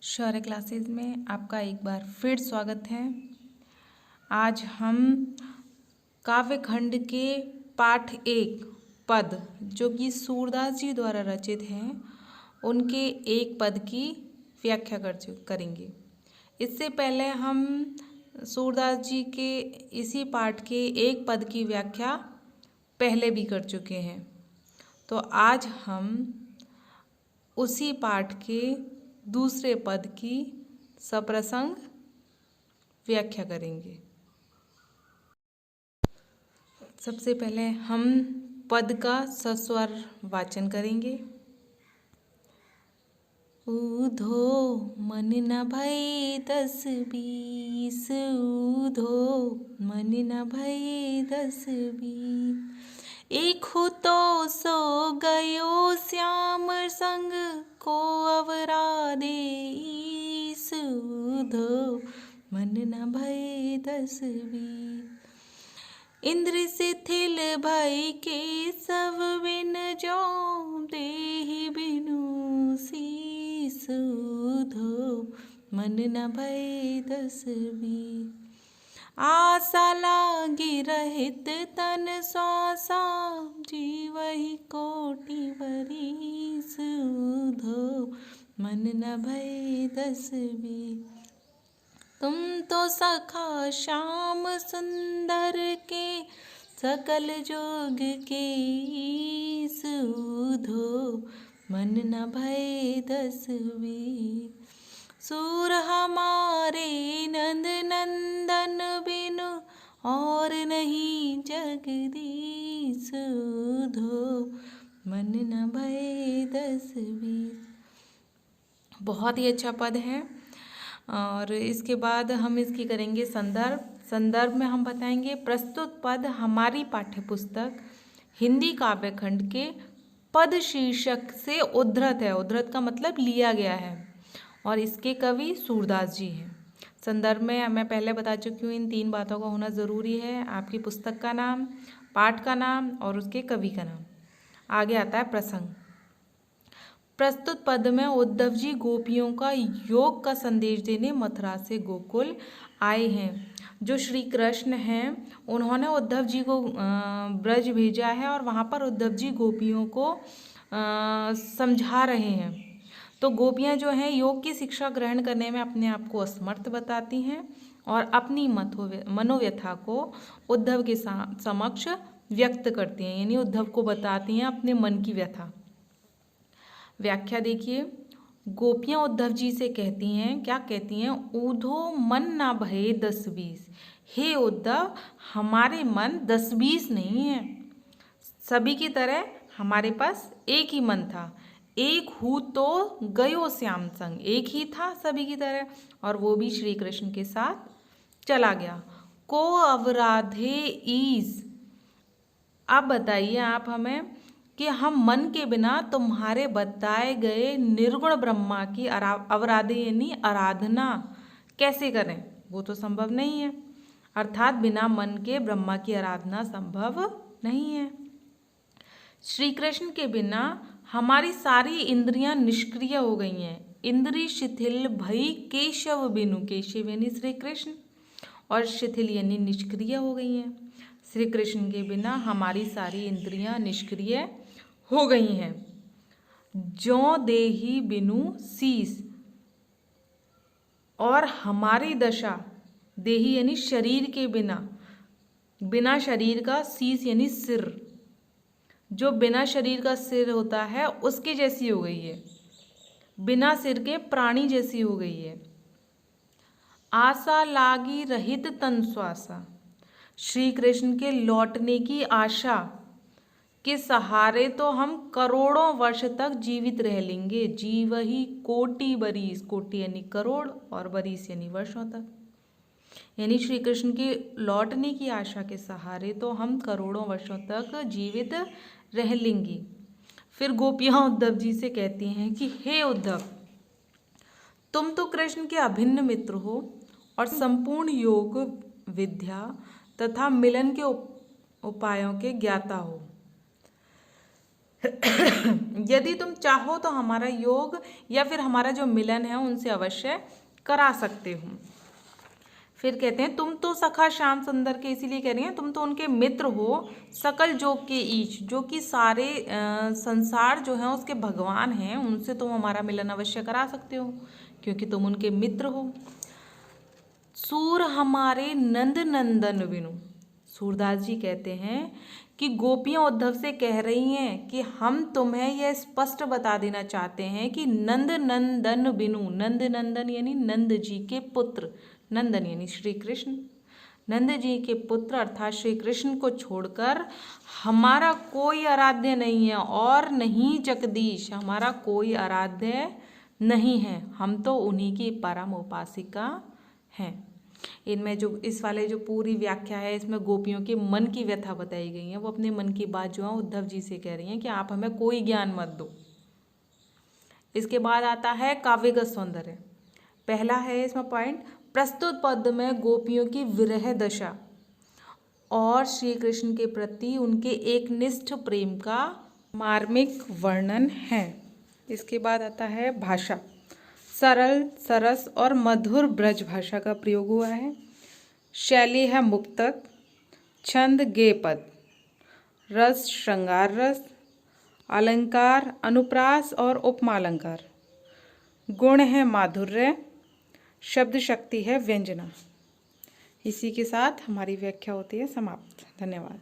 शौर्य classes में आपका एक बार फिर स्वागत है। आज हम काव्य खंड के पाठ 1 पद जो कि सूरदास जी द्वारा रचित हैं उनके एक पद की व्याख्या करेंगे। इससे पहले हम सूरदास जी के इसी पाठ के एक पद की व्याख्या पहले भी कर चुके हैं। तो आज हम उसी पाठ के दूसरे पद की सप्रसंग व्याख्या करेंगे। सबसे पहले हम पद का सस्वर वाचन करेंगे। ऊधो मन न भई 10-20, ऊधो मन न भई 10-20, एक हो तो सो गयो श्याम संग को अवरा देईस, ऊधो मन न भई 10-20, इंद्र शिथिल भई के सब बिन जो देहि बिनु शीस, ऊधो मन न भई 10-20, आशा लागी रहित तन श्वासा जीवहि कोटि बरीस, ऊधो मन न भई 10-20, तुम तो सखा श्याम सुंदर के सकल जोग के ईस, ऊधो मन न भई 10-20, सूर हमारे नंद नंदन बिनु और नहीं जगदीश, ऊधो मन न भई 10-20। बहुत ही अच्छा पद है। और इसके बाद हम इसकी करेंगे संदर्भ में हम बताएंगे प्रस्तुत पद हमारी पाठ्य पुस्तक हिंदी काव्य खंड के पद शीर्षक से उद्धृत है। उद्धृत का मतलब लिया गया है और इसके कवि सूरदास जी हैं। संदर्भ में मैं पहले बता चुकी हूँ, इन 3 बातों का होना ज़रूरी है, आपकी पुस्तक का नाम, पाठ का नाम और उसके कवि का नाम। आगे आता है प्रसंग। प्रस्तुत पद में उद्धव जी गोपियों का योग का संदेश देने मथुरा से गोकुल आए हैं। जो श्री कृष्ण हैं उन्होंने उद्धव जी को ब्रज भेजा है और वहाँ पर उद्धव जी गोपियों को समझा रहे हैं। तो गोपियाँ जो हैं योग की शिक्षा ग्रहण करने में अपने आप को असमर्थ बताती हैं और अपनी मनोव्यथा को उद्धव के समक्ष व्यक्त करती हैं, यानी उद्धव को बताती हैं अपने मन की व्यथा। व्याख्या देखिए, गोपियाँ उद्धव जी से कहती हैं, क्या कहती हैं? ऊधो मन ना भये 10-20, हे उद्धव हमारे मन 10-20 नहीं है, सभी की तरह हमारे पास एक ही मन था, एक हूँ तो गयो श्याम संग, एक ही था सभी की तरह और वो भी श्री कृष्ण के साथ चला गया। को अवराधे ईस, अब बताइए आप हमें कि हम मन के बिना तुम्हारे बताए गए निर्गुण ब्रह्मा की अवराधे यानी आराधना कैसे करें? वो तो संभव नहीं है, अर्थात बिना मन के ब्रह्मा की आराधना संभव नहीं है। श्री कृष्ण के बिना हमारी सारी इंद्रियां निष्क्रिय हो गई हैं। इंद्रिय शिथिल भई केशव बिनु, केशव यानी श्री कृष्ण और शिथिल यानी निष्क्रिय हो गई हैं। श्री कृष्ण के बिना हमारी सारी इंद्रियां निष्क्रिय हो गई हैं। जो देही बिनु शीस, और हमारी दशा देही यानी शरीर के बिना, बिना शरीर का, शीस यानी सिर, जो बिना शरीर का सिर होता है उसके जैसी हो गई है, बिना सिर के प्राणी जैसी हो गई है। आशा लागी रहित तन श्वासा, श्री कृष्ण के लौटने की आशा के सहारे तो हम करोड़ों वर्ष तक जीवित रह लेंगे। जीवहि कोटि बरीस, कोटि यानी करोड़ और बरीस यानी वर्षों तक, यानी श्री कृष्ण के लौटने की आशा के सहारे तो हम करोड़ों वर्षों तक जीवित रह लेंगी। फिर गोपियाँ उद्धव जी से कहती हैं कि हे उद्धव, तुम तो कृष्ण के अभिन्न मित्र हो और संपूर्ण योग विद्या तथा मिलन के उपायों के ज्ञाता हो। यदि तुम चाहो तो हमारा योग या फिर हमारा जो मिलन है उनसे अवश्य करा सकते हो। फिर कहते हैं तुम तो सखा श्याम सुंदर के, इसीलिए कह रही हैं तुम तो उनके मित्र हो, सकल जोग के ईश, जो कि सारे संसार जो है उसके भगवान हैं, उनसे तुम हमारा मिलन अवश्य करा सकते हो क्योंकि तुम उनके मित्र हो। सूर हमारे नंद नंदन बिनु, सूरदास जी कहते हैं कि गोपियां उद्धव से कह रही हैं कि हम तुम्हें यह स्पष्ट बता देना चाहते हैं कि नंद नंदन बिनु, नंद नंदन यानी नंद जी के पुत्र, नंदन यानी श्री कृष्ण, नंद जी के पुत्र अर्थात श्री कृष्ण को छोड़कर हमारा कोई आराध्य नहीं है, और नहीं जगदीश, हमारा कोई आराध्य नहीं है, हम तो उन्हीं की परम उपासिका हैं। इनमें जो इस वाले जो पूरी व्याख्या है इसमें गोपियों के मन की व्यथा बताई गई है, वो अपने मन की बात जो है उद्धव जी से कह रही हैं कि आप हमें कोई ज्ञान मत दो। इसके बाद आता है काव्यगत सौंदर्य। पहला है इसमें पॉइंट, प्रस्तुत पद में गोपियों की विरह दशा और श्री कृष्ण के प्रति उनके एकनिष्ठ प्रेम का मार्मिक वर्णन है। इसके बाद आता है भाषा, सरल सरस और मधुर ब्रज भाषा का प्रयोग हुआ है। शैली है मुक्तक, छंद गेय पद, रस श्रृंगार रस, अलंकार अनुप्रास और उपमा अलंकार, गुण है माधुर्य, शब्द शक्ति है व्यंजना। इसी के साथ हमारी व्याख्या होती है समाप्त। धन्यवाद।